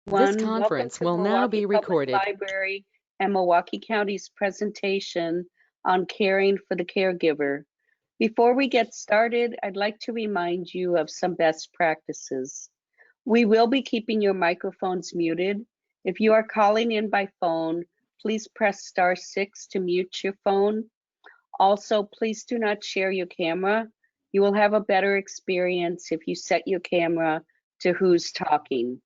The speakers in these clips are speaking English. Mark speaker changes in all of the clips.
Speaker 1: This
Speaker 2: Welcome
Speaker 1: conference
Speaker 2: to
Speaker 1: will now
Speaker 2: Milwaukee
Speaker 1: be
Speaker 2: Public
Speaker 1: recorded.
Speaker 2: Library and Milwaukee County's presentation on caring for the caregiver. Before we get started, I'd like to remind you of some best practices. We will be keeping your microphones muted. If you are calling in by phone, please press *6 to mute your phone. Also, please do not share your camera. You will have a better experience if you set your camera to who's talking.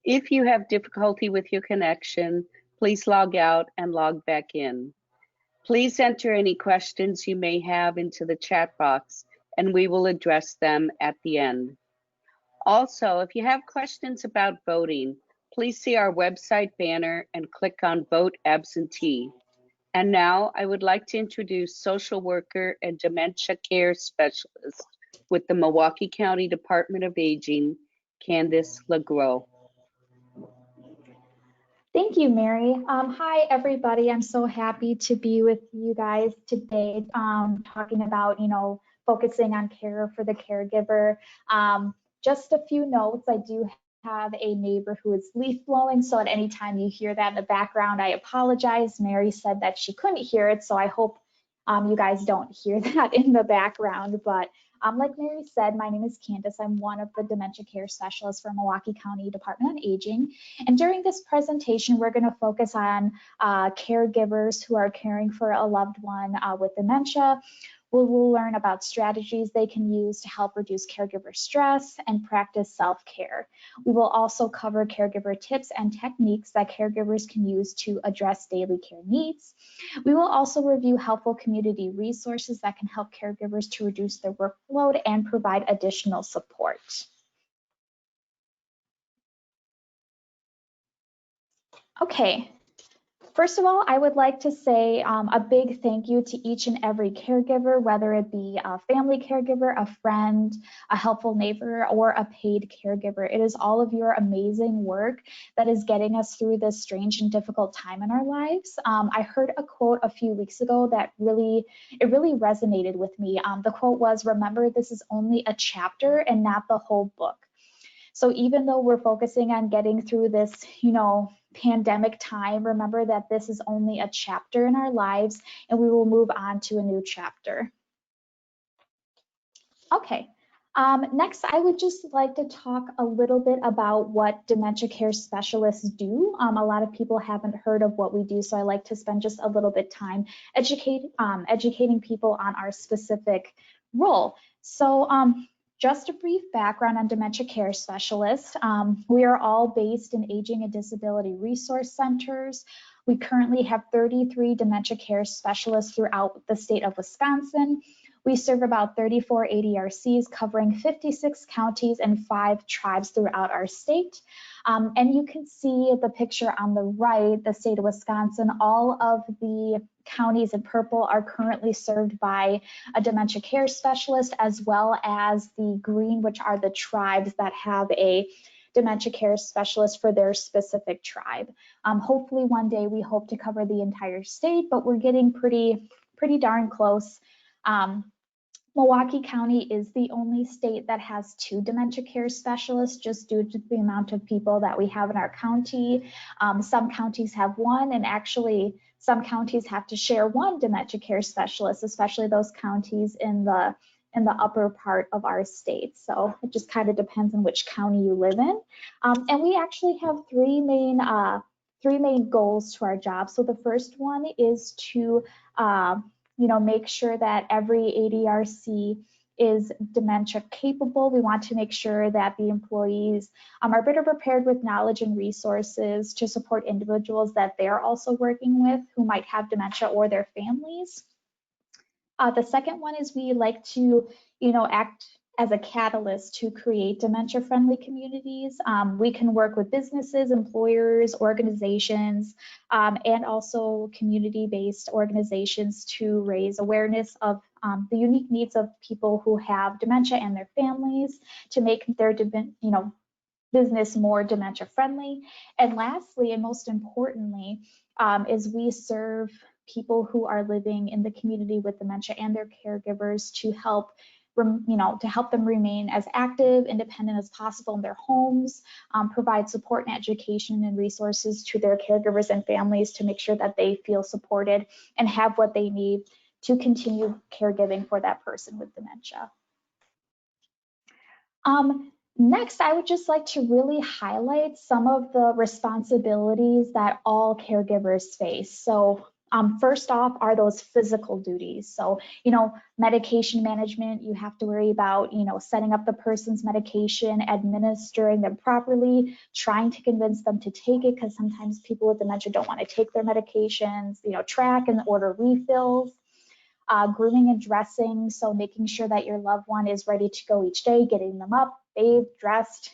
Speaker 2: If you have difficulty with your connection, please log out and log back in. Please enter any questions you may have into the chat box, and we will address them at the end. Also, if you have questions about voting, please see our website banner and click on Vote Absentee. And now I would like to introduce social worker and dementia care specialist with the Milwaukee County Department of Aging, Candice LeGros.
Speaker 3: Thank you, Mary. Hi, everybody. I'm so happy to be with you guys today, talking about, focusing on care for the caregiver. Just a few notes. I do have a neighbor who is leaf blowing, so at any time you hear that in the background, I apologize. Mary said that she couldn't hear it, so I hope you guys don't hear that in the background. But like Mary said, my name is Candice. I'm one of the dementia care specialists for Milwaukee County Department on Aging. And during this presentation, we're going to focus on caregivers who are caring for a loved one with dementia. We'll learn about strategies they can use to help reduce caregiver stress and practice self-care. We will also cover caregiver tips and techniques that caregivers can use to address daily care needs. We will also review helpful community resources that can help caregivers to reduce their workload and provide additional support. Okay. First of all, I would like to say a big thank you to each and every caregiver, whether it be a family caregiver, a friend, a helpful neighbor, or a paid caregiver. It is all of your amazing work that is getting us through this strange and difficult time in our lives. I heard a quote a few weeks ago that really resonated with me. The quote was, "Remember, this is only a chapter and not the whole book." So even though we're focusing on getting through this, pandemic time, remember that this is only a chapter in our lives and we will move on to a new chapter. Okay. Next, I would just like to talk a little bit about what dementia care specialists do. A lot of people haven't heard of what we do, so I like to spend just a little bit time educating people on our specific role. So just a brief background on dementia care specialists. We are all based in aging and disability resource centers. We currently have 33 dementia care specialists throughout the state of Wisconsin. We serve about 34 ADRCs covering 56 counties and 5 tribes throughout our state. And you can see the picture on the right, the state of Wisconsin. All of the counties in purple are currently served by a dementia care specialist, as well as the green, which are the tribes that have a dementia care specialist for their specific tribe. Hopefully one day we hope to cover the entire state, but we're getting pretty darn close. Milwaukee County is the only state that has 2 dementia care specialists, just due to the amount of people that we have in our county. Some counties have 1, and actually some counties have to share 1 dementia care specialist, especially those counties in the upper part of our state. So it just kind of depends on which county you live in. And we actually have 3 main goals to our job. So the first one is to make sure that every ADRC is dementia capable. We want to make sure that the employees are better prepared with knowledge and resources to support individuals that they're also working with who might have dementia, or their families. The second one is we like to, act as a catalyst to create dementia-friendly communities. We can work with businesses, employers, organizations, and also community-based organizations to raise awareness of the unique needs of people who have dementia and their families, to make their business more dementia-friendly. And lastly, and most importantly, is we serve people who are living in the community with dementia and their caregivers to help to help them remain as active, independent as possible in their homes, provide support and education and resources to their caregivers and families to make sure that they feel supported and have what they need to continue caregiving for that person with dementia. Next, I would just like to really highlight some of the responsibilities that all caregivers face. So first off are those physical duties. So, medication management, you have to worry about, setting up the person's medication, administering them properly, trying to convince them to take it, because sometimes people with dementia don't want to take their medications, track and order refills. Grooming and dressing, so making sure that your loved one is ready to go each day, getting them up, bathed, dressed,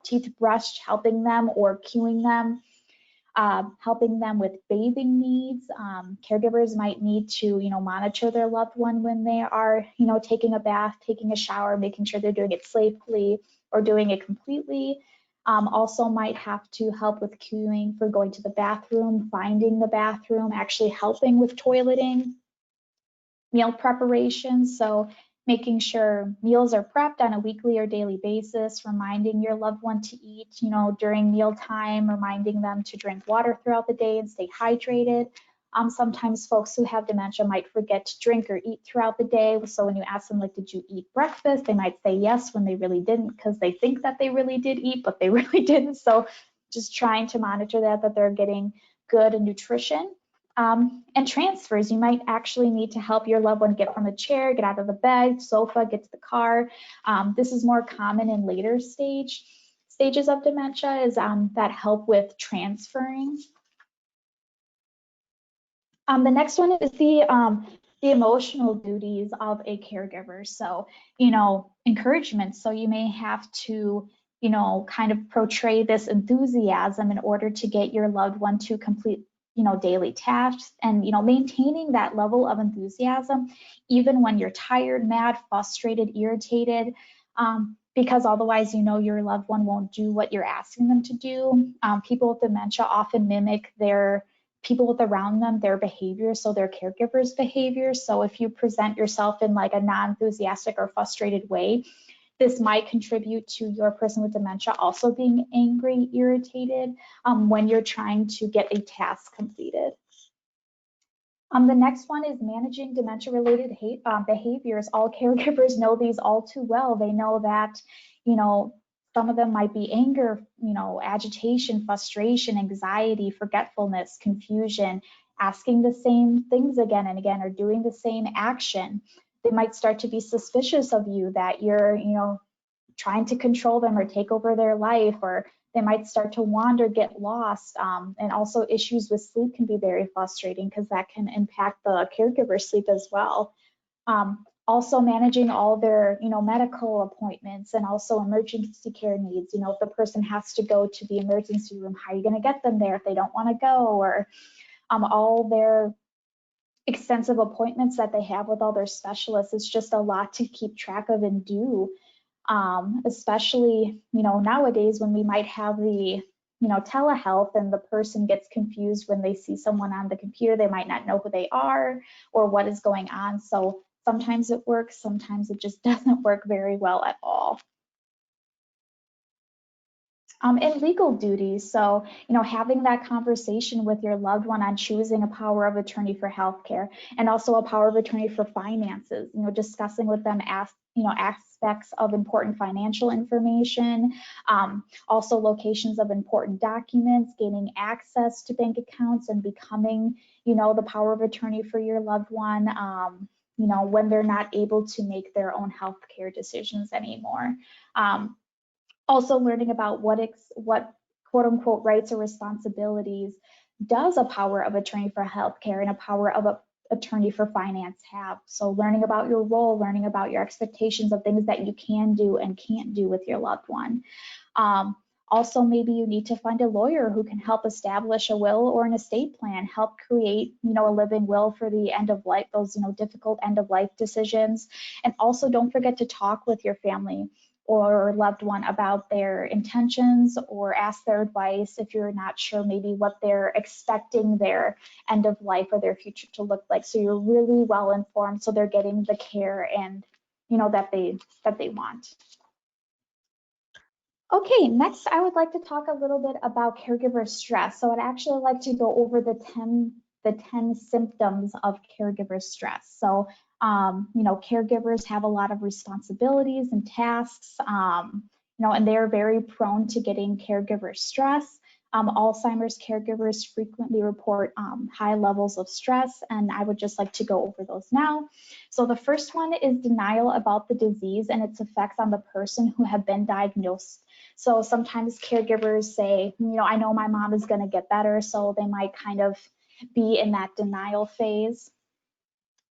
Speaker 3: teeth brushed, helping them or cueing them, helping them with bathing needs. Caregivers might need to, monitor their loved one when they are, taking a bath, taking a shower, making sure they're doing it safely or doing it completely. Also might have to help with cueing for going to the bathroom, finding the bathroom, actually helping with toileting. Meal preparation, so making sure meals are prepped on a weekly or daily basis, reminding your loved one to eat, during mealtime, reminding them to drink water throughout the day and stay hydrated. Sometimes folks who have dementia might forget to drink or eat throughout the day. So when you ask them, like, did you eat breakfast? They might say yes when they really didn't, because they think that they really did eat, but they really didn't. So just trying to monitor that they're getting good nutrition. And transfers, you might actually need to help your loved one get from a chair, get out of the bed, sofa, get to the car. This is more common in later stages of dementia, is that help with transferring. The next one is the emotional duties of a caregiver. So, encouragement. So you may have to, kind of portray this enthusiasm in order to get your loved one to complete daily tasks, and maintaining that level of enthusiasm even when you're tired, mad, frustrated, irritated, because otherwise your loved one won't do what you're asking them to do. People with dementia often mimic their people around them, their behavior, so their caregivers' behavior. So if you present yourself in like a non-enthusiastic or frustrated way, this might contribute to your person with dementia also being angry, irritated when you're trying to get a task completed. The next one is managing dementia-related behaviors. All caregivers know these all too well. They know that, some of them might be anger, agitation, frustration, anxiety, forgetfulness, confusion, asking the same things again and again, or doing the same action. They might start to be suspicious of you, that you're, trying to control them or take over their life, or they might start to wander, get lost. And also issues with sleep can be very frustrating, because that can impact the caregiver's sleep as well. Also managing all their, medical appointments and also emergency care needs. If the person has to go to the emergency room, how are you going to get them there if they don't want to go? Or all their extensive appointments that they have with all their specialists. It's just a lot to keep track of and do. Especially, nowadays when we might have the, telehealth, and the person gets confused when they see someone on the computer. They might not know who they are or what is going on. So sometimes it works, sometimes it just doesn't work very well at all. And legal duties. So, having that conversation with your loved one on choosing a power of attorney for healthcare, and also a power of attorney for finances, discussing with them aspects of important financial information, also locations of important documents, gaining access to bank accounts, and becoming, the power of attorney for your loved one, when they're not able to make their own healthcare decisions anymore. Also learning about what quote unquote rights or responsibilities does a power of attorney for healthcare and a power of attorney for finance have. So learning about your role, learning about your expectations of things that you can do and can't do with your loved one. Also, maybe you need to find a lawyer who can help establish a will or an estate plan, help create, a living will for the end of life, those, difficult end of life decisions. And also don't forget to talk with your family or loved one about their intentions, or ask their advice if you're not sure maybe what they're expecting their end of life or their future to look like. So you're really well informed, so they're getting the care and that they want. Okay, next I would like to talk a little bit about caregiver stress. So I'd actually like to go over the 10 symptoms of caregiver stress. So caregivers have a lot of responsibilities and tasks, and they're very prone to getting caregiver stress. Alzheimer's caregivers frequently report high levels of stress, and I would just like to go over those now. So the first one is denial about the disease and its effects on the person who have been diagnosed. So sometimes caregivers say, I know my mom is going to get better, so they might kind of be in that denial phase.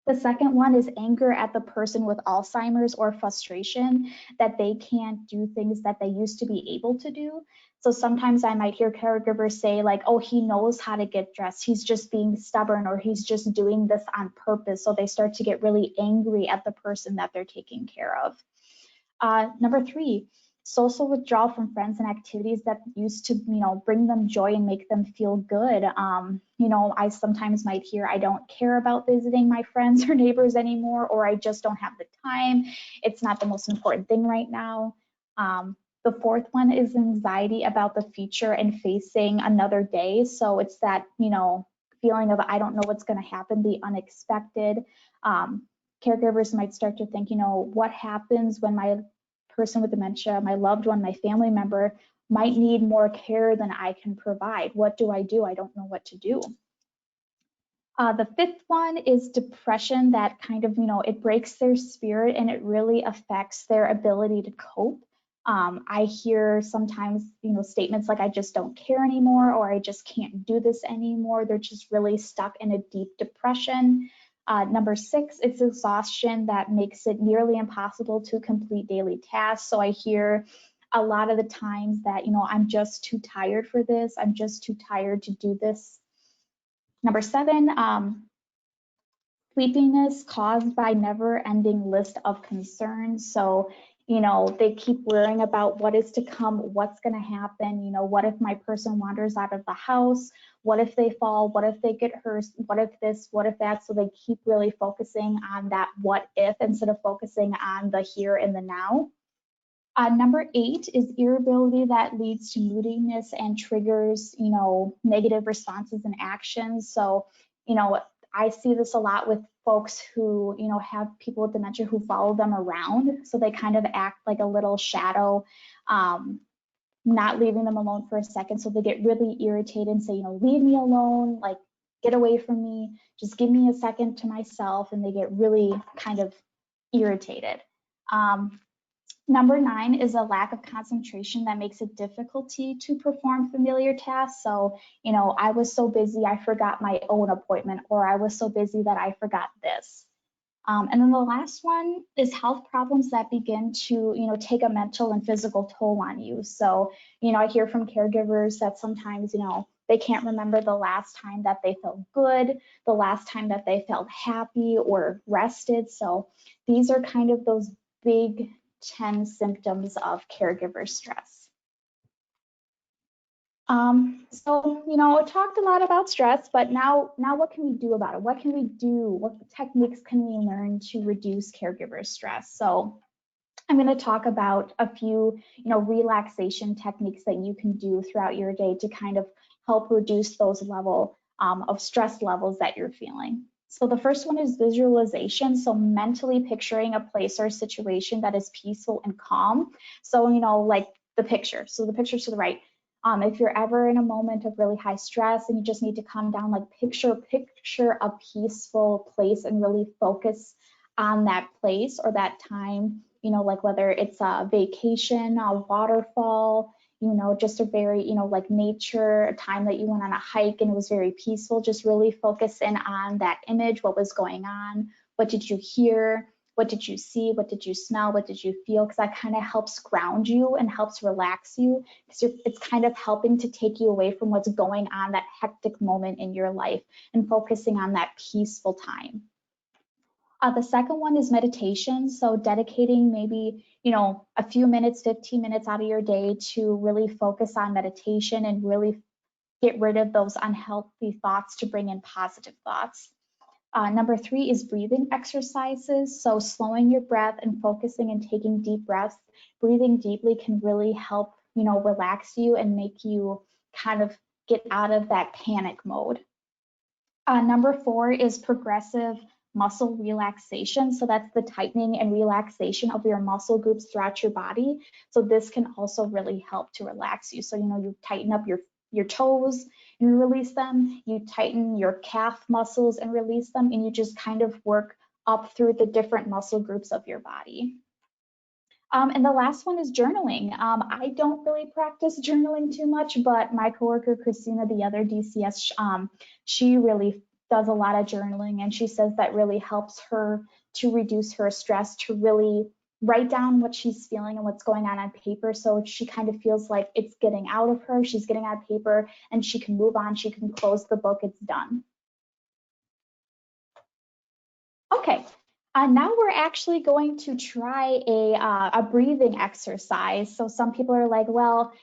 Speaker 3: The second one is anger at the person with Alzheimer's or frustration that they can't do things that they used to be able to do. So sometimes I might hear caregivers say like, oh, he knows how to get dressed. He's just being stubborn, or he's just doing this on purpose. So they start to get really angry at the person that they're taking care of. Number 3, social withdrawal from friends and activities that used to, bring them joy and make them feel good. I sometimes might hear, I don't care about visiting my friends or neighbors anymore, or I just don't have the time. It's not the most important thing right now. The fourth one is anxiety about the future and facing another day. So it's that, feeling of, I don't know what's going to happen, the unexpected. Caregivers might start to think, what happens when my person with dementia, my loved one, my family member might need more care than I can provide. What do? I don't know what to do. The fifth one is depression that kind of, it breaks their spirit and it really affects their ability to cope. I hear sometimes, statements like, I just don't care anymore, or I just can't do this anymore. They're just really stuck in a deep depression. Number 6, it's exhaustion that makes it nearly impossible to complete daily tasks. So I hear a lot of the times that, I'm just too tired for this. I'm just too tired to do this. Number 7, sleepiness caused by never-ending list of concerns. So, they keep worrying about what is to come, what's going to happen. What if my person wanders out of the house? What if they fall? What if they get hurt? What if this? What if that? So they keep really focusing on that what if instead of focusing on the here and the now. Number 8 is irritability that leads to moodiness and triggers, negative responses and actions. So, I see this a lot with folks who, have people with dementia who follow them around. So they kind of act like a little shadow, not leaving them alone for a second. So they get really irritated and say, leave me alone, like get away from me, just give me a second to myself. And they get really kind of irritated. Number 9 is a lack of concentration that makes it difficulty to perform familiar tasks. So, I was so busy, I forgot my own appointment, or I was so busy that I forgot this. And then the last one is health problems that begin to, take a mental and physical toll on you. So, I hear from caregivers that sometimes, they can't remember the last time that they felt good, the last time that they felt happy or rested. So these are kind of those big 10 symptoms of caregiver stress. I talked a lot about stress, but now what can we do about it? What can we do? What techniques can we learn to reduce caregiver stress? So I'm going to talk about a few, relaxation techniques that you can do throughout your day to kind of help reduce those level of stress levels that you're feeling. So the first one is visualization. So mentally picturing a place or a situation that is peaceful and calm. So, like the picture. So the picture to the right. If you're ever in a moment of really high stress and you just need to calm down, like picture a peaceful place and really focus on that place or that time, like whether it's a vacation, a waterfall, just a very, like nature, a time that you went on a hike and it was very peaceful, just really focus in on that image, what was going on, what did you hear, what did you see, what did you smell, what did you feel, because that kind of helps ground you and helps relax you, because it's kind of helping to take you away from what's going on, that hectic moment in your life, and focusing on that peaceful time. The second one is meditation. So dedicating maybe, a few minutes, 15 minutes out of your day to really focus on meditation and really get rid of those unhealthy thoughts to bring in positive thoughts. Number 3 is breathing exercises. So slowing your breath and focusing and taking deep breaths. Breathing deeply can really help, relax you and make you kind of get out of that panic mode. Number 4 is progressive muscle relaxation. So that's the tightening and relaxation of your muscle groups throughout your body. So this can also really help to relax you. So, you tighten up your toes and release them. You tighten your calf muscles and release them. And you just kind of work up through the different muscle groups of your body. And the last one is journaling. I don't really practice journaling too much, but my coworker, Christina, the other DCS, she really does a lot of journaling, and she says that really helps her to reduce her stress, to really write down what she's feeling and what's going on paper. So she kind of feels like it's getting out of her, she's getting out of paper, and she can move on, she can close the book, it's done. Okay. Now we're actually going to try a breathing exercise. So some people are like, well,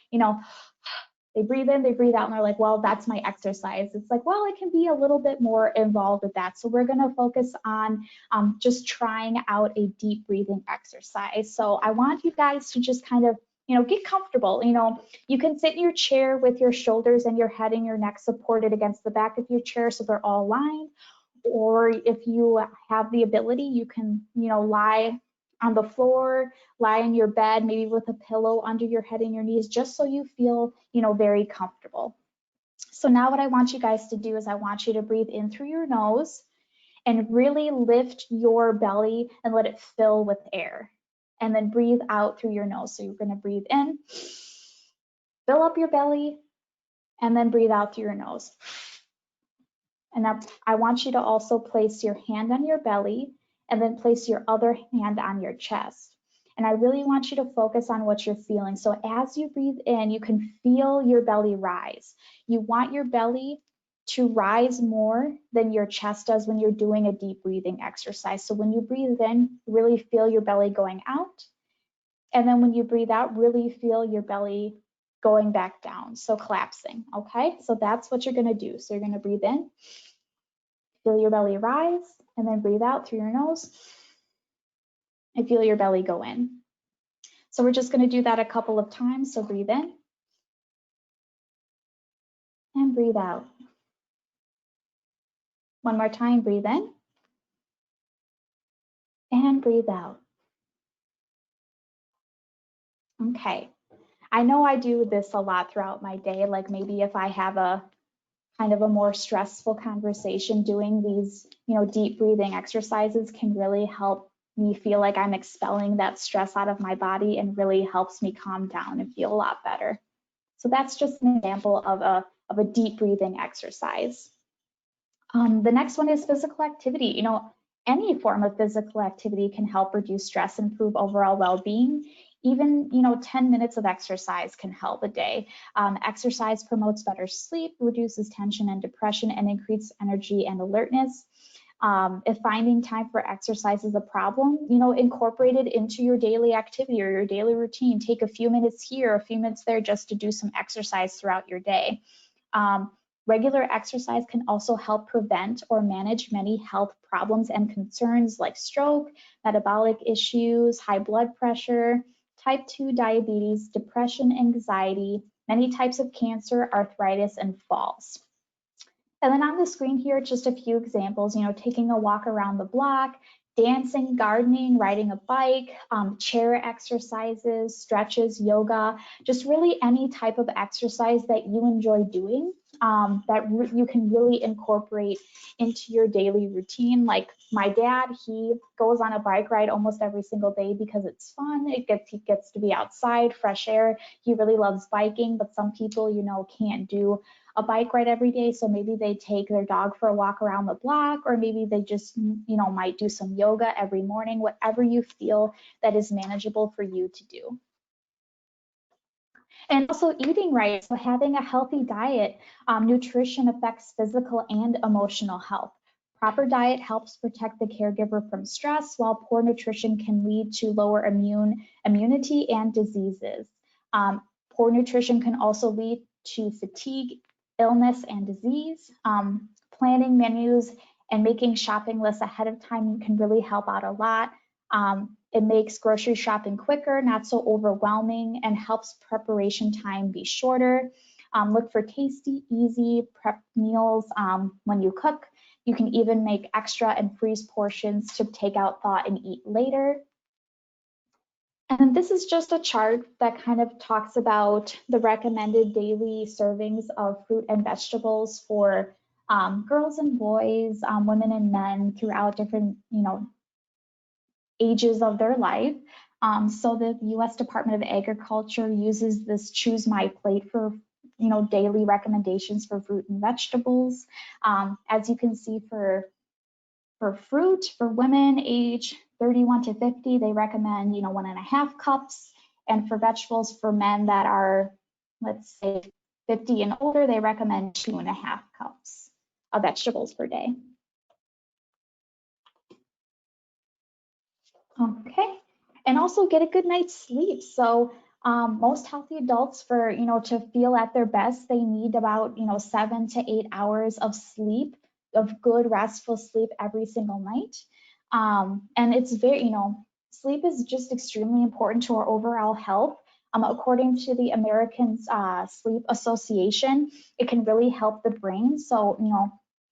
Speaker 3: they breathe in, they breathe out, and they're like, well, that's my exercise. It's like, well, it can be a little bit more involved with that. So we're going to focus on just trying out a deep breathing exercise. So I want you guys to just kind of, get comfortable. You can sit in your chair with your shoulders and your head and your neck supported against the back of your chair so they're all aligned. Or if you have the ability, you can, lie on the floor, lie in your bed, maybe with a pillow under your head and your knees, just so you feel, very comfortable. So now what I want you guys to do is I want you to breathe in through your nose and really lift your belly and let it fill with air. And then breathe out through your nose. So you're going to breathe in, fill up your belly, and then breathe out through your nose. And I want you to also place your hand on your belly and then place your other hand on your chest. And I really want you to focus on what you're feeling. So as you breathe in, you can feel your belly rise. You want your belly to rise more than your chest does when you're doing a deep breathing exercise. So when you breathe in, really feel your belly going out. And then when you breathe out, really feel your belly going back down, so collapsing, okay? So that's what you're gonna do. So you're gonna breathe in, feel your belly rise, and then breathe out through your nose, and feel your belly go in. So we're just gonna do that a couple of times, so breathe in, and breathe out. One more time, breathe in, and breathe out. Okay, I know I do this a lot throughout my day, like maybe if I have a kind of a more stressful conversation, doing these, deep breathing exercises can really help me feel like I'm expelling that stress out of my body and really helps me calm down and feel a lot better. So that's just an example of a deep breathing exercise. The next one is physical activity. Any form of physical activity can help reduce stress and improve overall well-being. Even 10 minutes of exercise can help a day. Exercise promotes better sleep, reduces tension and depression, and increases energy and alertness. If finding time for exercise is a problem, incorporate it into your daily activity or your daily routine. Take a few minutes here, a few minutes there, just to do some exercise throughout your day. Regular exercise can also help prevent or manage many health problems and concerns like stroke, metabolic issues, high blood pressure, type 2 diabetes, depression, anxiety, many types of cancer, arthritis, and falls. And then on the screen here, just a few examples, taking a walk around the block, dancing, gardening, riding a bike, chair exercises, stretches, yoga, just really any type of exercise that you enjoy doing that you can really incorporate into your daily routine. Like my dad, he goes on a bike ride almost every single day because it's fun. He gets to be outside, fresh air. He really loves biking, but some people, can't do a bike ride every day, so maybe they take their dog for a walk around the block, or maybe they just might do some yoga every morning, whatever you feel that is manageable for you to do. And also eating right, so having a healthy diet. Nutrition affects physical and emotional health. Proper diet helps protect the caregiver from stress, while poor nutrition can lead to lower immunity and diseases. Poor nutrition can also lead to fatigue, illness, and disease. Planning menus And making shopping lists ahead of time can really help out a lot. It makes grocery shopping quicker, not so overwhelming, and helps preparation time be shorter. Look for tasty, easy prep meals when you cook. You can even make extra and freeze portions to take out thought and eat later. And this is just a chart that kind of talks about the recommended daily servings of fruit and vegetables for girls and boys, women and men throughout different, ages of their life. So the U.S. Department of Agriculture uses this Choose My Plate for daily recommendations for fruit and vegetables. As you can see, for fruit, for women age 31 to 50, they recommend 1.5 cups, and for vegetables for men that are, let's say, 50 and older, they recommend 2.5 cups of vegetables per day. Okay, and also get a good night's sleep. So most healthy adults, for to feel at their best, they need about 7 to 8 hours of sleep, of good restful sleep every single night. And it's very, sleep is just extremely important to our overall health. According to the American Sleep Association, it can really help the brain. So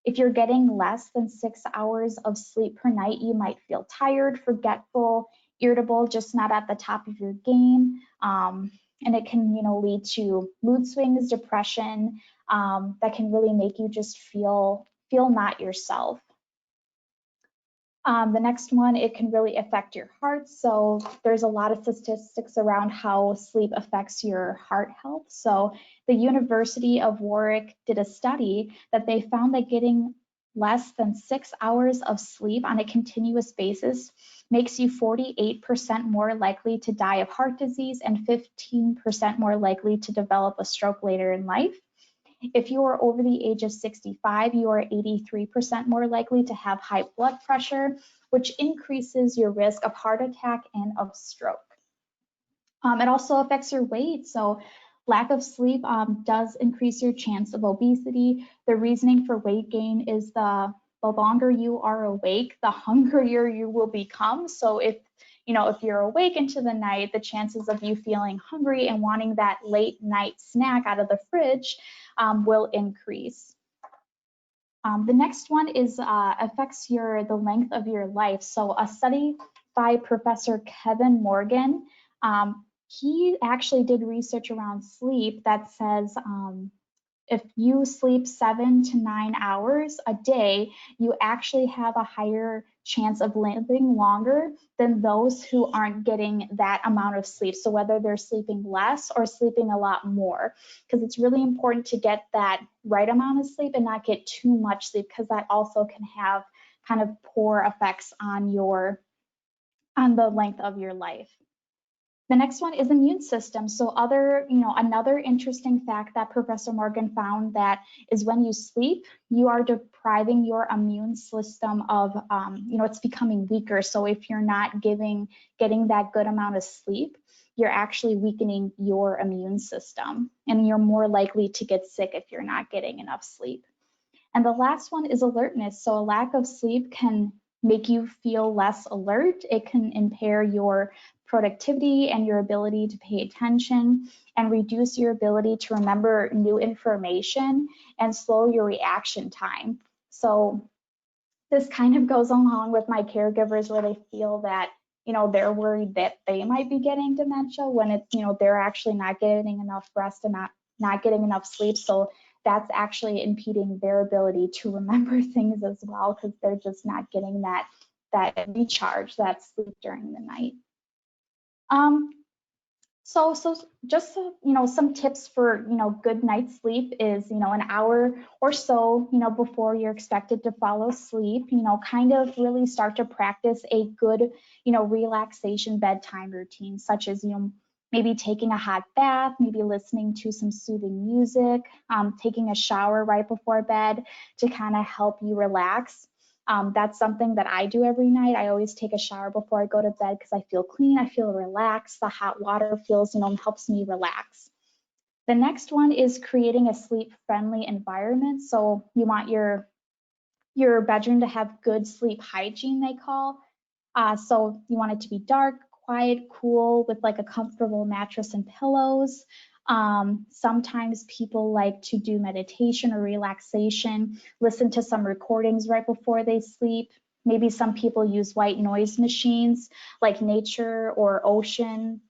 Speaker 3: if you're getting less than 6 hours of sleep per night, you might feel tired, forgetful, irritable, just not at the top of your game. And it can, lead to mood swings, depression, that can really make you just feel not yourself. The next one, it can really affect your heart. So there's a lot of statistics around how sleep affects your heart health. So the University of Warwick did a study that they found that getting less than 6 hours of sleep on a continuous basis makes you 48% more likely to die of heart disease and 15% more likely to develop a stroke later in life. If you are over the age of 65, you are 83% more likely to have high blood pressure, which increases your risk of heart attack and of stroke. It also affects your weight. So lack of sleep does increase your chance of obesity. The reasoning for weight gain is the longer you are awake, the hungrier you will become. So if you're awake into the night, the chances of you feeling hungry and wanting that late night snack out of the fridge will increase. The next one is affects the length of your life. So a study by Professor Kevin Morgan, he actually did research around sleep that says if you sleep 7 to 9 hours a day, you actually have a higher chance of living longer than those who aren't getting that amount of sleep. So whether they're sleeping less or sleeping a lot more, because it's really important to get that right amount of sleep and not get too much sleep, because that also can have kind of poor effects on the length of your life. The next one is immune system. So another interesting fact that Professor Morgan found that is when you sleep, you are depriving your immune system of, it's becoming weaker. So if you're not getting that good amount of sleep, you're actually weakening your immune system, and you're more likely to get sick if you're not getting enough sleep. And the last one is alertness. So a lack of sleep can make you feel less alert. It can impair your productivity and your ability to pay attention, and reduce your ability to remember new information, and slow your reaction time. So this kind of goes along with my caregivers, where they feel that they're worried that they might be getting dementia when it's they're actually not getting enough rest and not getting enough sleep. So that's actually impeding their ability to remember things as well, because they're just not getting that recharge, that sleep during the night. So just some tips for good night's sleep is an hour or so before you're expected to fall asleep, kind of really start to practice a good relaxation bedtime routine, such as maybe taking a hot bath, maybe listening to some soothing music, taking a shower right before bed to kind of help you relax. That's something that I do every night. I always take a shower before I go to bed because I feel clean, I feel relaxed. The hot water helps me relax. The next one is creating a sleep-friendly environment. So you want your your bedroom to have good sleep hygiene, they call. So you want it to be dark, quiet, cool, with like a comfortable mattress and pillows. Sometimes people like to do meditation or relaxation, listen to some recordings right before they sleep. Maybe some people use white noise machines like nature or ocean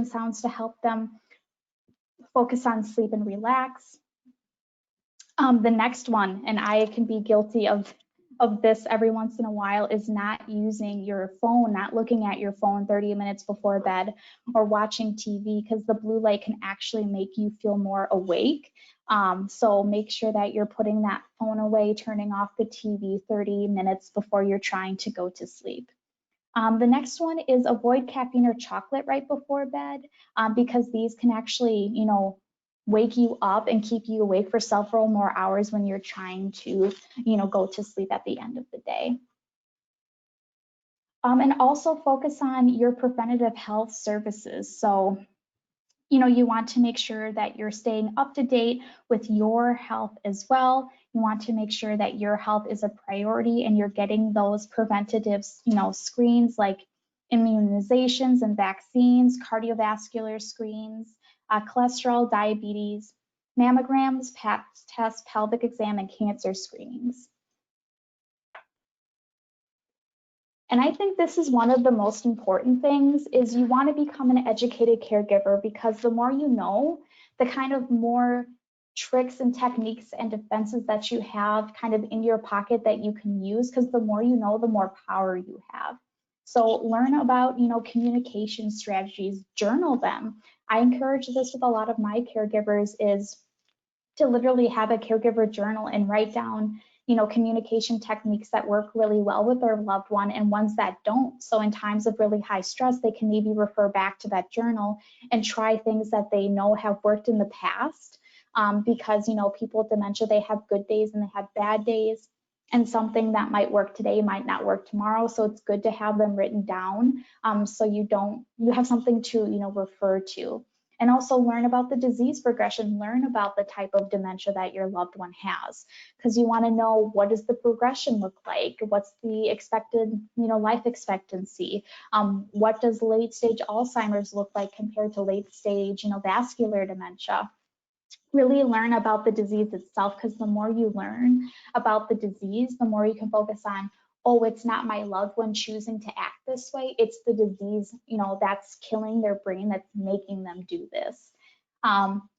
Speaker 3: sounds to help them focus on sleep and relax. The next one, and I can be guilty of this every once in a while, is not using your phone, not looking at your phone 30 minutes before bed or watching TV, because the blue light can actually make you feel more awake. So make sure that you're putting that phone away, turning off the TV 30 minutes before you're trying to go to sleep. The next one is avoid caffeine or chocolate right before bed, because these can actually, wake you up and keep you awake for several more hours when you're trying to, go to sleep at the end of the day. And also focus on your preventative health services. So, you want to make sure that you're staying up to date with your health as well. You want to make sure that your health is a priority and you're getting those preventative, screens like immunizations and vaccines, cardiovascular screens, cholesterol, diabetes, mammograms, pap tests, pelvic exam, and cancer screenings. And I think this is one of the most important things, is you want to become an educated caregiver, because the more you know, the kind of more tricks and techniques and defenses that you have kind of in your pocket that you can use, because the more you know, the more power you have. So learn about, communication strategies, journal them. I encourage this with a lot of my caregivers, is to literally have a caregiver journal and write down, communication techniques that work really well with their loved one and ones that don't. So in times of really high stress, they can maybe refer back to that journal and try things that they know have worked in the past. Because, people with dementia, they have good days and they have bad days. And something that might work today might not work tomorrow. So it's good to have them written down, so you have something to, refer to. And also learn about the disease progression, learn about the type of dementia that your loved one has, because you want to know, what does the progression look like? What's the expected, life expectancy? What does late stage Alzheimer's look like compared to late stage, vascular dementia? Really learn about the disease itself, because the more you learn about the disease, the more you can focus on, oh, it's not my loved one choosing to act this way, it's the disease, that's killing their brain, that's making them do this.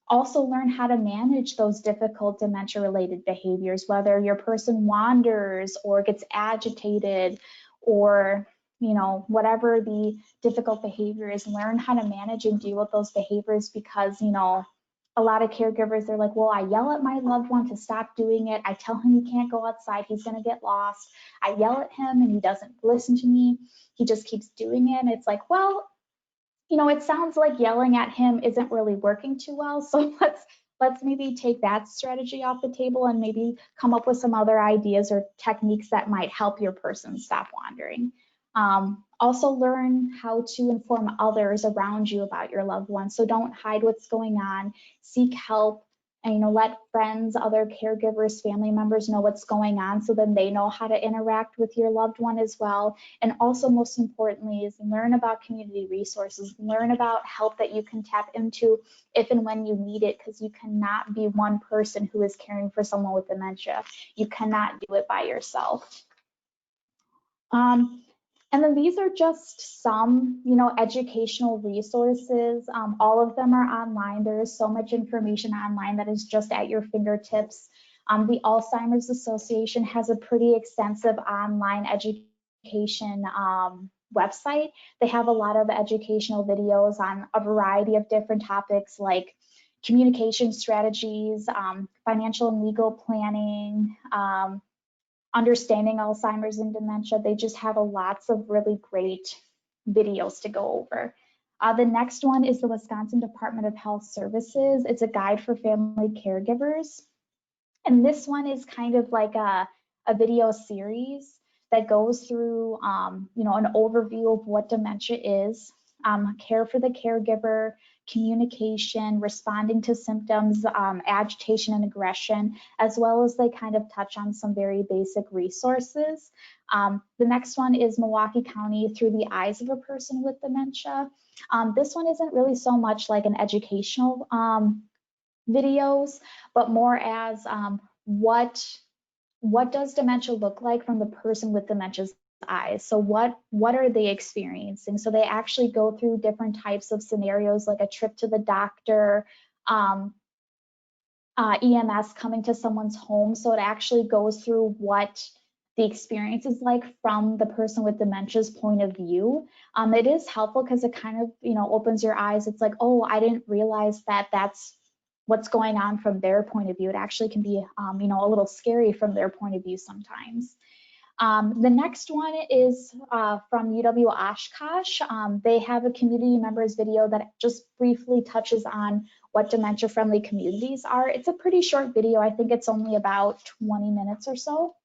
Speaker 3: Also learn how to manage those difficult dementia-related behaviors, whether your person wanders or gets agitated or, whatever the difficult behavior is. Learn how to manage and deal with those behaviors, because, a lot of caregivers, they're like, well, I yell at my loved one to stop doing it. I tell him he can't go outside, he's going to get lost. I yell at him and he doesn't listen to me. He just keeps doing it. And it's like, well, it sounds like yelling at him isn't really working too well. So let's maybe take that strategy off the table and maybe come up with some other ideas or techniques that might help your person stop wandering. Also learn how to inform others around you about your loved one. So don't hide what's going on, seek help, and let friends, other caregivers, family members know what's going on, so then they know how to interact with your loved one as well. And also, most importantly, is learn about community resources, learn about help that you can tap into if and when you need it, because you cannot be one person who is caring for someone with dementia. You cannot do it by yourself. And then these are just some, educational resources. All of them are online. There is so much information online that is just at your fingertips. The Alzheimer's Association has a pretty extensive online education website. They have a lot of educational videos on a variety of different topics, like communication strategies, financial and legal planning, understanding Alzheimer's and dementia. They just have lots of really great videos to go over. The next one is the Wisconsin Department of Health Services. It's a guide for family caregivers. And this one is kind of like a video series that goes through, an overview of what dementia is, care for the caregiver, communication, responding to symptoms, agitation and aggression, as well as they kind of touch on some very basic resources. The next one is Milwaukee County Through the Eyes of a Person with Dementia. This one isn't really so much like an educational videos, but more as what does dementia look like from the person with dementia's eyes? So what are they experiencing? So they actually go through different types of scenarios, like a trip to the doctor, EMS coming to someone's home. So it actually goes through what the experience is like from the person with dementia's point of view. It is helpful because it kind of, opens your eyes. It's like, oh, I didn't realize that that's what's going on from their point of view. It actually can be, a little scary from their point of view sometimes. The next one is from UW Oshkosh. They have a community members video that just briefly touches on what dementia-friendly communities are. It's a pretty short video. I think it's only about 20 minutes or so.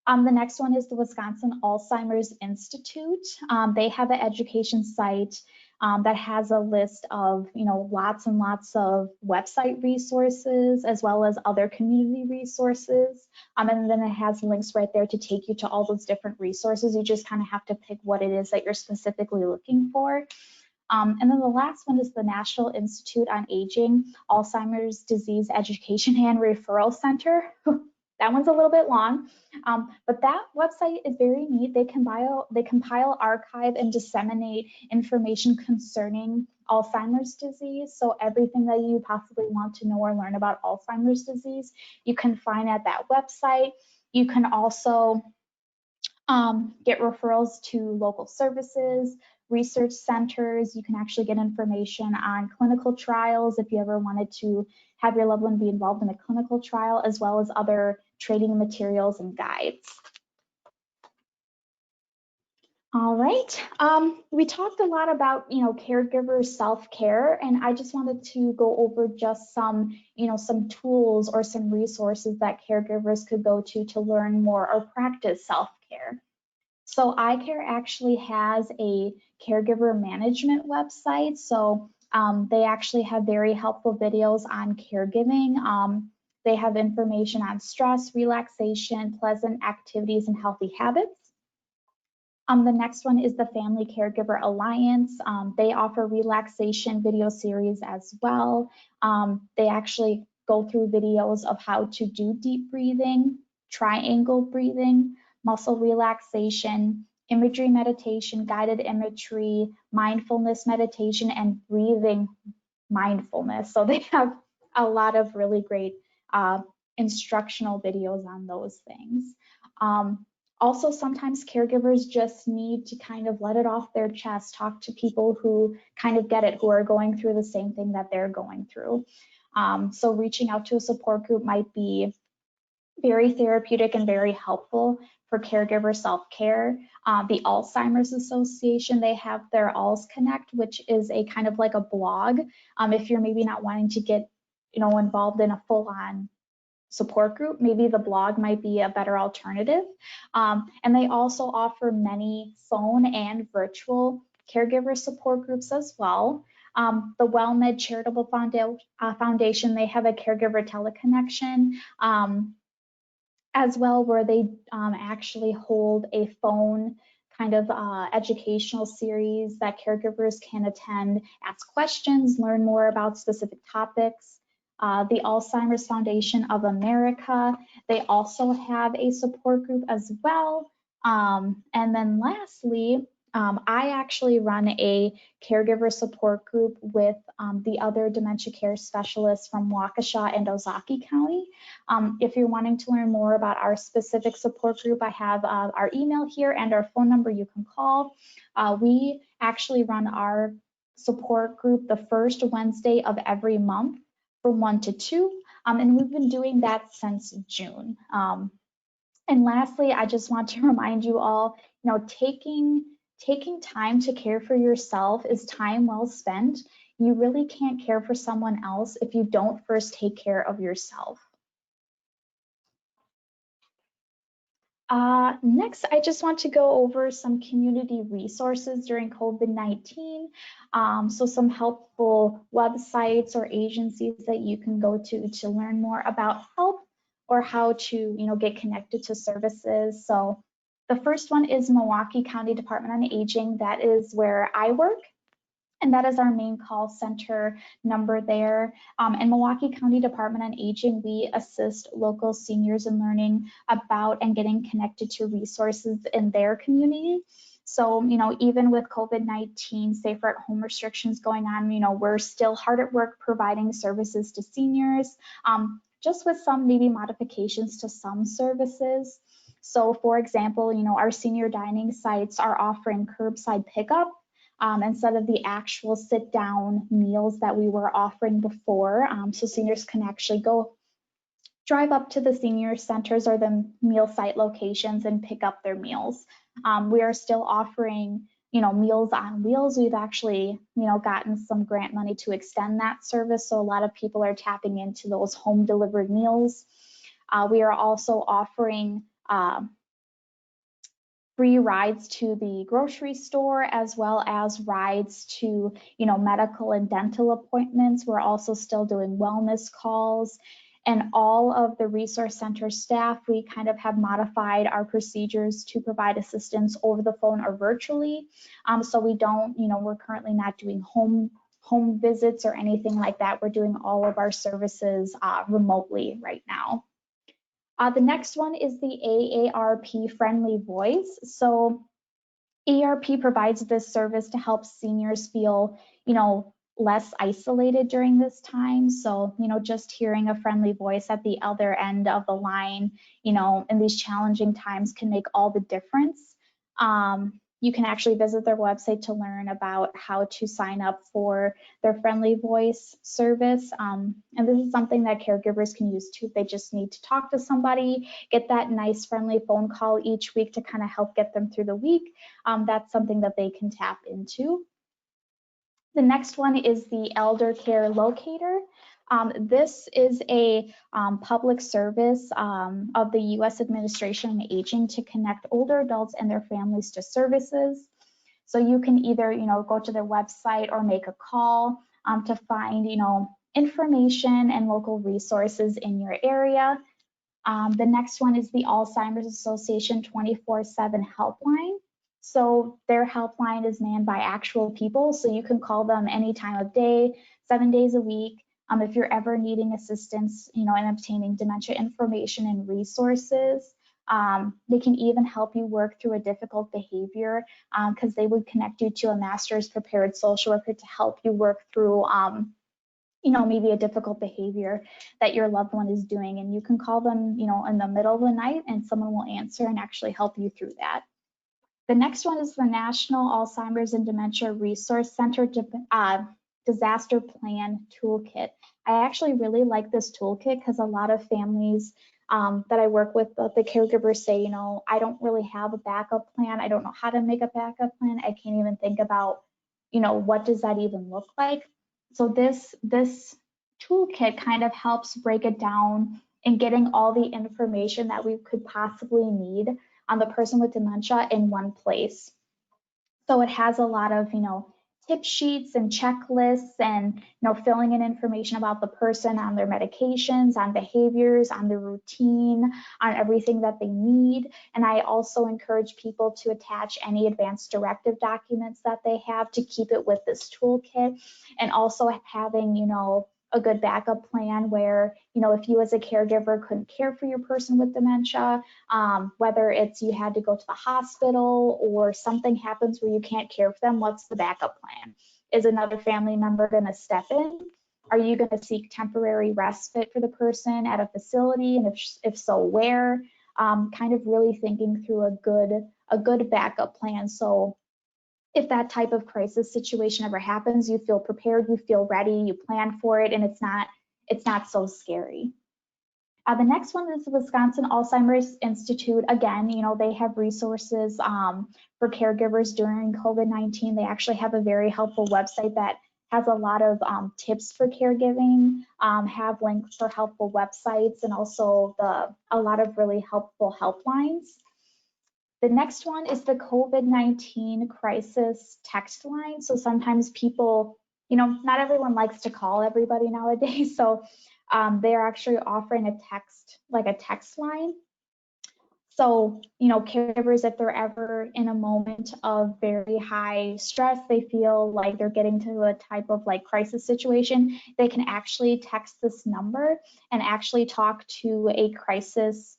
Speaker 3: The next one is the Wisconsin Alzheimer's Institute. They have an education site that has a list of, lots and lots of website resources as well as other community resources. And then it has links right there to take you to all those different resources. You just kind of have to pick what it is that you're specifically looking for. And then the last one is the National Institute on Aging, Alzheimer's Disease Education and Referral Center. That one's a little bit long, but that website is very neat. They compile, archive, and disseminate information concerning Alzheimer's disease. So everything that you possibly want to know or learn about Alzheimer's disease, you can find at that website. You can also get referrals to local services, research centers. You can actually get information on clinical trials if you ever wanted to have your loved one be involved in a clinical trial, as well as other training materials and guides. All right, we talked a lot about, caregiver self-care, and I just wanted to go over just some, some tools or some resources that caregivers could go to learn more or practice self-care. So iCare actually has a caregiver management website. So they actually have very helpful videos on caregiving. They have information on stress, relaxation, pleasant activities, and healthy habits. The next one is the Family Caregiver Alliance. They offer relaxation video series as well. They actually go through videos of how to do deep breathing, triangle breathing, muscle relaxation, imagery meditation, guided imagery, mindfulness meditation, and breathing mindfulness. So they have a lot of really great instructional videos on those things. Also, sometimes caregivers just need to kind of let it off their chest, talk to people who kind of get it, who are going through the same thing that they're going through. So reaching out to a support group might be very therapeutic and very helpful for caregiver self-care. The Alzheimer's Association, they have their Alz Connect, which is a kind of like a blog. If you're maybe not wanting to get, involved in a full-on support group, maybe the blog might be a better alternative. And they also offer many phone and virtual caregiver support groups as well. The WellMed Charitable Foundation, they have a caregiver teleconnection as well, where they actually hold a phone kind of educational series that caregivers can attend, ask questions, learn more about specific topics. The Alzheimer's Foundation of America, they also have a support group as well. And then lastly, I actually run a caregiver support group with the other dementia care specialists from Waukesha and Ozaukee County. If you're wanting to learn more about our specific support group, I have our email here and our phone number you can call. We actually run our support group the first Wednesday of every month from 1 to 2, and we've been doing that since June. And lastly, I just want to remind you all, taking time to care for yourself is time well spent. You really can't care for someone else if you don't first take care of yourself. Next, I just want to go over some community resources during COVID-19. So some helpful websites or agencies that you can go to learn more about help or how to, get connected to services. So the first one is Milwaukee County Department on Aging. That is where I work. And that is our main call center number there. In Milwaukee County Department on Aging, we assist local seniors in learning about and getting connected to resources in their community. So, even with COVID-19 safer at home restrictions going on, we're still hard at work providing services to seniors, just with some maybe modifications to some services. So, for example, our senior dining sites are offering curbside pickup instead of the actual sit down meals that we were offering before. So seniors can actually go drive up to the senior centers or the meal site locations and pick up their meals. We are still offering, Meals on Wheels. We've actually, gotten some grant money to extend that service. So a lot of people are tapping into those home delivered meals. We are also offering free rides to the grocery store, as well as rides to, medical and dental appointments. We're also still doing wellness calls. And all of the resource center staff, we kind of have modified our procedures to provide assistance over the phone or virtually. So we don't, we're currently not doing home visits or anything like that. We're doing all of our services remotely right now. The next one is the AARP Friendly Voice. So AARP provides this service to help seniors feel, less isolated during this time. So, just hearing a friendly voice at the other end of the line, in these challenging times can make all the difference. You can actually visit their website to learn about how to sign up for their friendly voice service. And this is something that caregivers can use too. They just need to talk to somebody, get that nice friendly phone call each week to kind of help get them through the week. That's something that they can tap into. The next one is the Elder Care Locator. This is a public service of the U.S. Administration on Aging to connect older adults and their families to services. So you can either, go to their website or make a call to find, information and local resources in your area. The next one is the Alzheimer's Association 24/7 helpline. So their helpline is manned by actual people, so you can call them any time of day, 7 days a week. If you're ever needing assistance, in obtaining dementia information and resources. They can even help you work through a difficult behavior because they would connect you to a master's prepared social worker to help you work through maybe a difficult behavior that your loved one is doing. And you can call them, in the middle of the night and someone will answer and actually help you through that. The next one is the National Alzheimer's and Dementia Resource Center Disaster Plan Toolkit. I actually really like this toolkit because a lot of families that I work with, the caregivers say, I don't really have a backup plan. I don't know how to make a backup plan. I can't even think about, what does that even look like? So this toolkit kind of helps break it down and getting all the information that we could possibly need on the person with dementia in one place. So it has a lot of, tip sheets and checklists and, filling in information about the person on their medications, on behaviors, on the routine, on everything that they need. And I also encourage people to attach any advanced directive documents that they have to keep it with this toolkit, and also having, a good backup plan where, if you as a caregiver couldn't care for your person with dementia, whether it's you had to go to the hospital or something happens where you can't care for them, what's the backup plan? Is another family member going to step in? Are you going to seek temporary respite for the person at a facility? And if so, where? Kind of really thinking through a good backup plan. So if that type of crisis situation ever happens, you feel prepared, you feel ready, you plan for it, and it's not so scary. The next one is the Wisconsin Alzheimer's Institute. Again, they have resources for caregivers during COVID-19. They actually have a very helpful website that has a lot of tips for caregiving, have links for helpful websites, and also a lot of really helpful helplines. The next one is the COVID-19 crisis text line. So sometimes people, not everyone likes to call everybody nowadays. So they're actually offering a text line. So, caregivers, if they're ever in a moment of very high stress, they feel like they're getting to a type of like crisis situation, they can actually text this number and actually talk to a crisis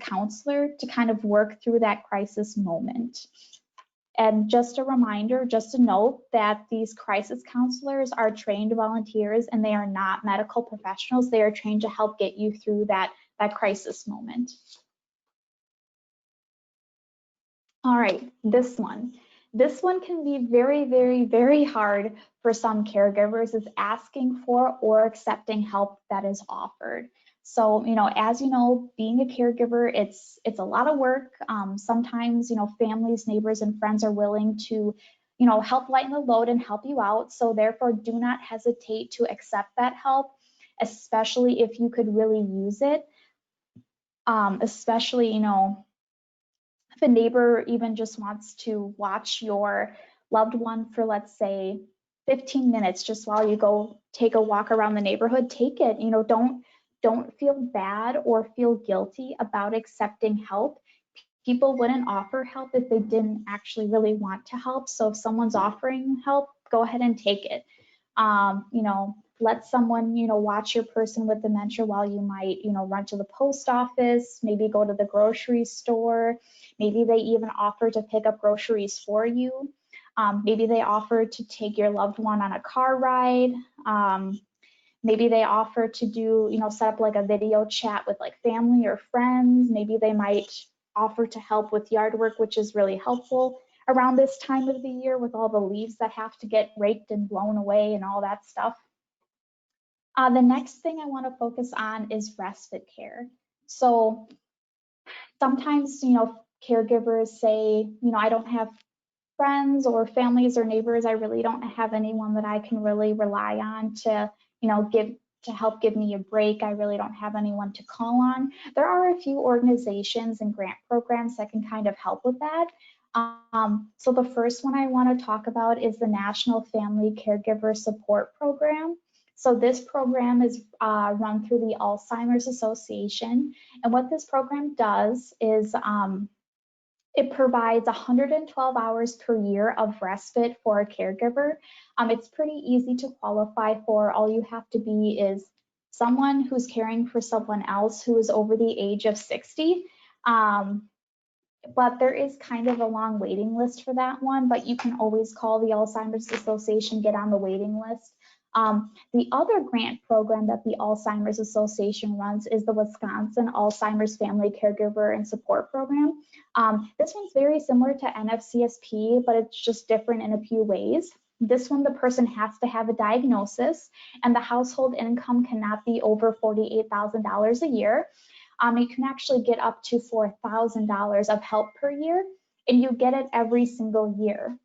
Speaker 3: counselor to kind of work through that crisis moment. And just a reminder, just a note that these crisis counselors are trained volunteers and they are not medical professionals. They are trained to help get you through that crisis moment. All right, this one. This one can be very, very, very hard for some caregivers, is asking for or accepting help that is offered. So, as you know, being a caregiver, it's a lot of work. Sometimes, families, neighbors, and friends are willing to, help lighten the load and help you out. So therefore, do not hesitate to accept that help, especially if you could really use it. Especially, if a neighbor even just wants to watch your loved one for, let's say, 15 minutes, just while you go take a walk around the neighborhood, take it. Don't feel bad or feel guilty about accepting help. People wouldn't offer help if they didn't actually really want to help. So if someone's offering help, go ahead and take it. Let someone, watch your person with dementia while you might, run to the post office, maybe go to the grocery store. Maybe they even offer to pick up groceries for you. Maybe they offer to take your loved one on a car ride. Maybe they offer to do, set up like a video chat with like family or friends. Maybe they might offer to help with yard work, which is really helpful around this time of the year with all the leaves that have to get raked and blown away and all that stuff. The next thing I want to focus on is respite care. So sometimes, caregivers say, I don't have friends or families or neighbors. I really don't have anyone that I can really rely on to, help give me a break. I really don't have anyone to call on. There are a few organizations and grant programs that can kind of help with that. So the first one I want to talk about is the National Family Caregiver Support Program. So this program is run through the Alzheimer's Association. And what this program does is it provides 112 hours per year of respite for a caregiver. It's pretty easy to qualify for. All you have to be is someone who's caring for someone else who is over the age of 60. But there is kind of a long waiting list for that one, but you can always call the Alzheimer's Association, get on the waiting list. The other grant program that the Alzheimer's Association runs is the Wisconsin Alzheimer's Family Caregiver and Support Program. This one's very similar to NFCSP, but it's just different in a few ways. This one, the person has to have a diagnosis and the household income cannot be over $48,000 a year. You can actually get up to $4,000 of help per year, and you get it every single year.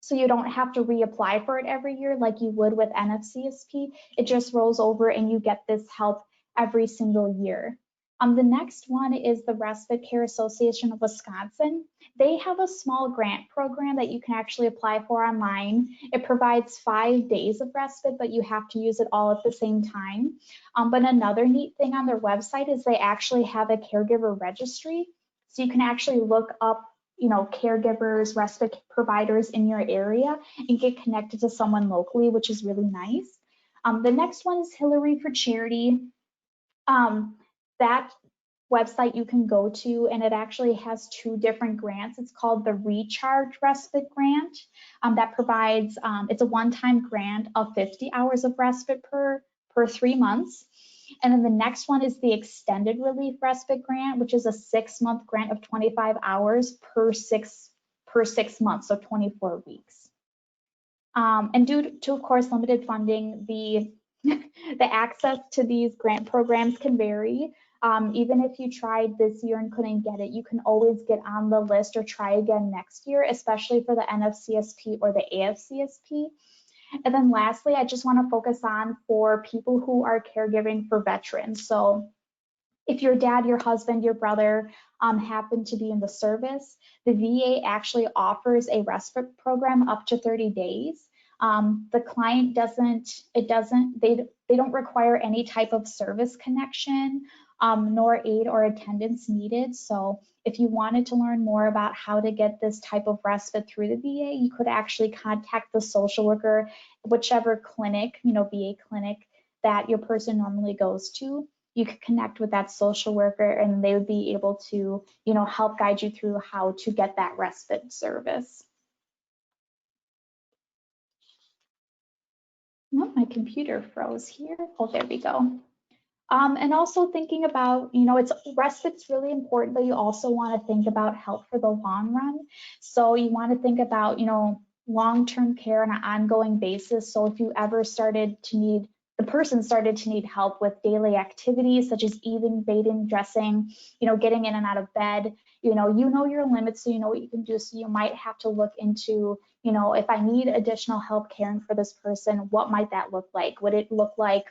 Speaker 3: So you don't have to reapply for it every year like you would with NFCSP. It just rolls over and you get this help every single year. The next one is the Respite Care Association of Wisconsin. They have a small grant program that you can actually apply for online. It provides 5 days of respite, but you have to use it all at the same time. But another neat thing on their website is they actually have a caregiver registry. So you can actually look up caregivers, respite providers in your area and get connected to someone locally, which is really nice. The next one is Hillary for Charity. That website you can go to, and it actually has 2 different grants. It's called the Recharge Respite Grant that provides, it's a one-time grant of 50 hours of respite per 3 months. And then the next one is the Extended Relief Respite Grant, which is a 6-month grant of 25 hours per 6 months, so 24 weeks. And due to, of course, limited funding, the access to these grant programs can vary. Even if you tried this year and couldn't get it, you can always get on the list or try again next year, especially for the NFCSP or the AFCSP. And then lastly, I just want to focus on for people who are caregiving for veterans. So If your dad, your husband, your brother happen to be in the service, the VA actually offers a respite program up to 30 days. The client they don't require any type of service connection, nor aid or attendance needed. So if you wanted to learn more about how to get this type of respite through the VA, you could actually contact the social worker, whichever clinic, VA clinic that your person normally goes to. You could connect with that social worker and they would be able to, help guide you through how to get that respite service. Oh, my computer froze here. Oh, there we go. And also thinking about, respite's really important, but you also want to think about help for the long run. So you want to think about, long-term care on an ongoing basis. So if you ever the person started to need help with daily activities such as eating, bathing, dressing, getting in and out of bed, you know your limits, so you know what you can do. So you might have to look into, if I need additional help caring for this person, what might that look like? Would it look like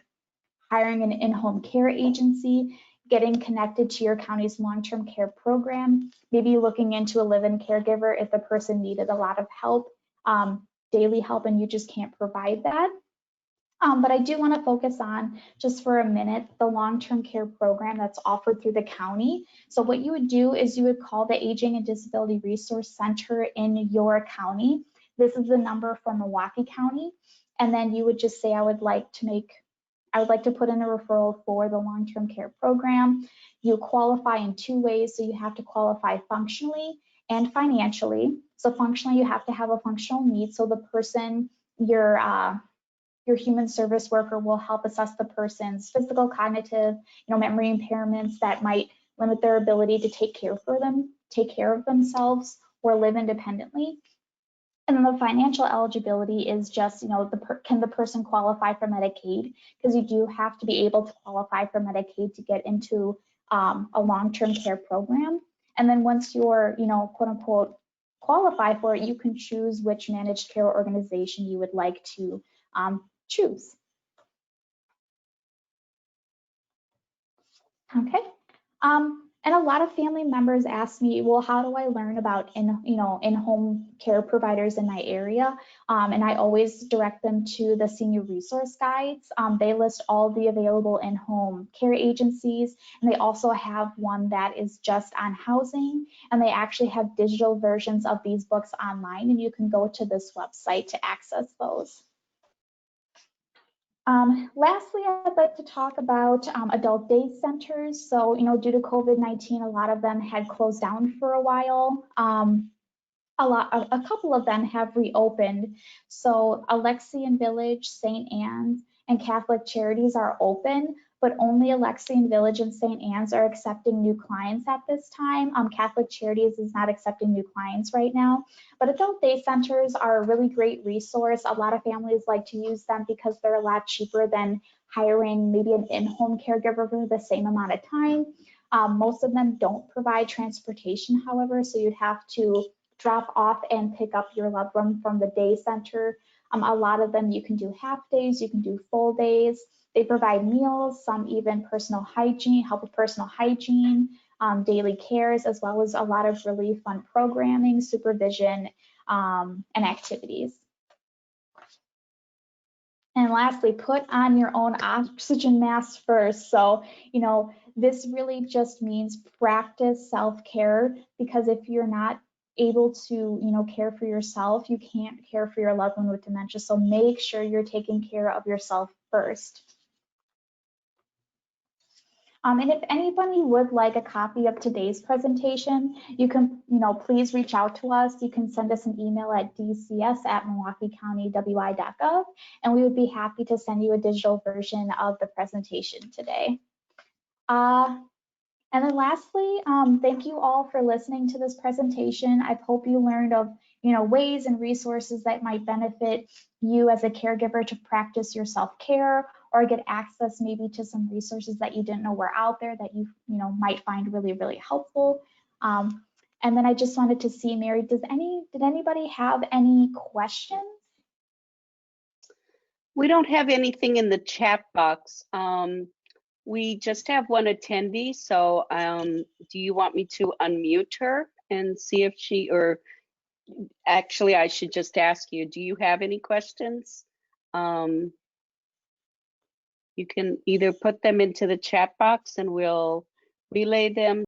Speaker 3: hiring an in-home care agency, getting connected to your county's long-term care program, maybe looking into a live-in caregiver if the person needed a lot of help, daily help, and you just can't provide that. But I do want to focus on, just for a minute, the long-term care program that's offered through the county. So what you would do is you would call the Aging and Disability Resource Center in your county. This is the number for Milwaukee County. And then you would just say, I would like to put in a referral for the long-term care program. You qualify in two ways. So you have to qualify functionally and financially. So functionally, you have to have a functional need. So the person, your human service worker will help assess the person's physical, cognitive, memory impairments that might limit their ability to take care of themselves or live independently. And then the financial eligibility is just, can the person qualify for Medicaid? Because you do have to be able to qualify for Medicaid to get into a long-term care program. And then once you're, quote unquote, qualify for it, you can choose which managed care organization you would like to choose. Okay. And a lot of family members ask me, well, how do I learn about in-home care providers in my area? And I always direct them to the senior resource guides. They list all the available in-home care agencies, and they also have one that is just on housing, and they actually have digital versions of these books online, and you can go to this website to access those. Lastly, I'd like to talk about adult day centers. So, due to COVID-19, a lot of them had closed down for a while. A couple of them have reopened. So Alexian Village, St. Anne's, and Catholic Charities are open, but only Alexian Village and St. Anne's are accepting new clients at this time. Catholic Charities is not accepting new clients right now, but adult day centers are a really great resource. A lot of families like to use them because they're a lot cheaper than hiring maybe an in-home caregiver for the same amount of time. Most of them don't provide transportation, however, so you'd have to drop off and pick up your loved one from the day center. A lot of them you can do half days, you can do full days. They provide meals, some even personal hygiene, help with personal hygiene, daily cares, as well as a lot of really fun programming, supervision, and activities. And lastly, put on your own oxygen mask first. So, this really just means practice self-care, because if you're not able to, care for yourself, you can't care for your loved one with dementia. So make sure you're taking care of yourself first. And if anybody would like a copy of today's presentation, you can, please reach out to us. You can send us an email at dcs@milwaukeecountywi.gov, and we would be happy to send you a digital version of the presentation today. And then lastly, thank you all for listening to this presentation. I hope you learned of, ways and resources that might benefit you as a caregiver to practice your self-care, or get access maybe to some resources that you didn't know were out there that you, might find really, really helpful. And then I just wanted to see, Mary, did anybody have any questions?
Speaker 2: We don't have anything in the chat box. We just have one attendee, so do you want me to unmute her and see if she, or actually I should just ask you, do you have any questions? You can either put them into the chat box and we'll relay them